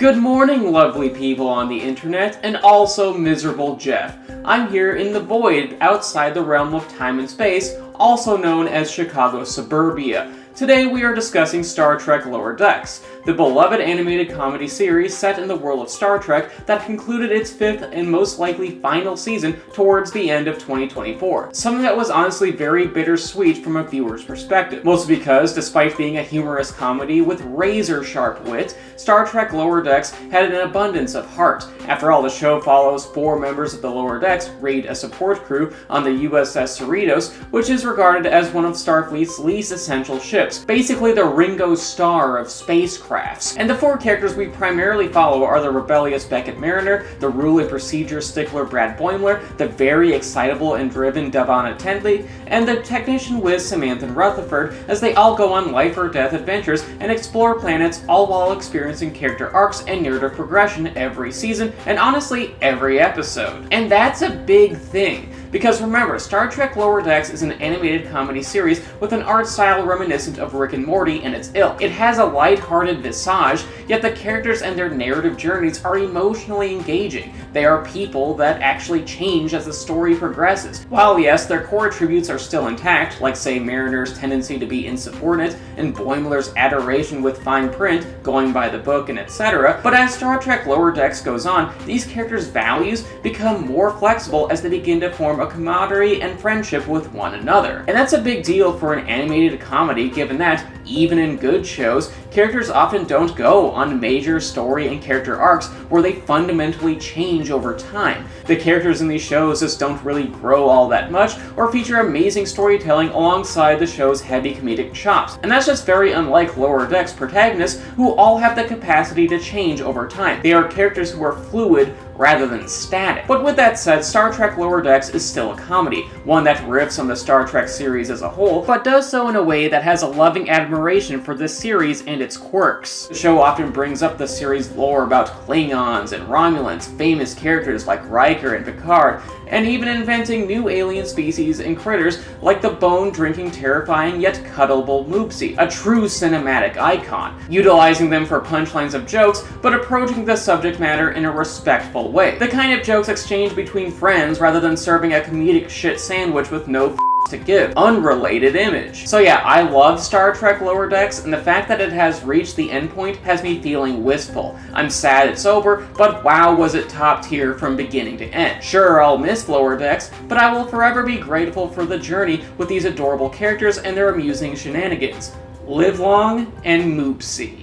Good morning, lovely people on the internet, and also miserable Jeff. I'm here in the void outside the realm of time and space, also known as Chicago suburbia. Today we are discussing Star Trek Lower Decks, the beloved animated comedy series set in the world of Star Trek that concluded its fifth and most likely final season towards the end of 2024. Something that was honestly very bittersweet from a viewer's perspective. Mostly because, despite being a humorous comedy with razor-sharp wit, Star Trek Lower Decks had an abundance of heart. After all, the show follows 4 members of the Lower Decks raid a support crew on the USS Cerritos, which is regarded as one of Starfleet's least essential ships, basically the Ringo Starr of spacecrafts. And the 4 characters we primarily follow are the rebellious Beckett Mariner, the rule and procedure stickler Brad Boimler, the very excitable and driven Davana Tentley, and the technician whiz Samantha Rutherford, as they all go on life or death adventures and explore planets, all while experiencing character arcs and narrative progression every season, and honestly, every episode. And that's a big thing. Because remember, Star Trek Lower Decks is an animated comedy series with an art style reminiscent of Rick and Morty and its ilk. It has a light-hearted visage, yet the characters and their narrative journeys are emotionally engaging. They are people that actually change as the story progresses. While yes, their core attributes are still intact, like say Mariner's tendency to be insubordinate, and Boimler's adoration with fine print, going by the book and etc., but as Star Trek Lower Decks goes on, these characters' values become more flexible as they begin to form a camaraderie and friendship with one another. And that's a big deal for an animated comedy, given that, even in good shows, characters often don't go on major story and character arcs where they fundamentally change over time. The characters in these shows just don't really grow all that much or feature amazing storytelling alongside the show's heavy comedic chops. And that's just very unlike Lower Decks protagonists, who all have the capacity to change over time. They are characters who are fluid rather than static. But with that said, Star Trek Lower Decks is still a comedy, one that riffs on the Star Trek series as a whole, but does so in a way that has a loving admiration for this series and its quirks. The show often brings up the series' lore about Klingons and Romulans, famous characters like Riker and Picard, and even inventing new alien species and critters like the bone-drinking, terrifying yet cuddleable Moopsie, a true cinematic icon, utilizing them for punchlines of jokes, but approaching the subject matter in a respectful way. The kind of jokes exchanged between friends rather than serving a comedic shit sandwich with no to give. Unrelated image. So yeah, I love Star Trek Lower Decks, and the fact that it has reached the endpoint has me feeling wistful. I'm sad it's over, but wow was it top tier from beginning to end. Sure, I'll miss Lower Decks, but I will forever be grateful for the journey with these adorable characters and their amusing shenanigans. Live long and Moopsie.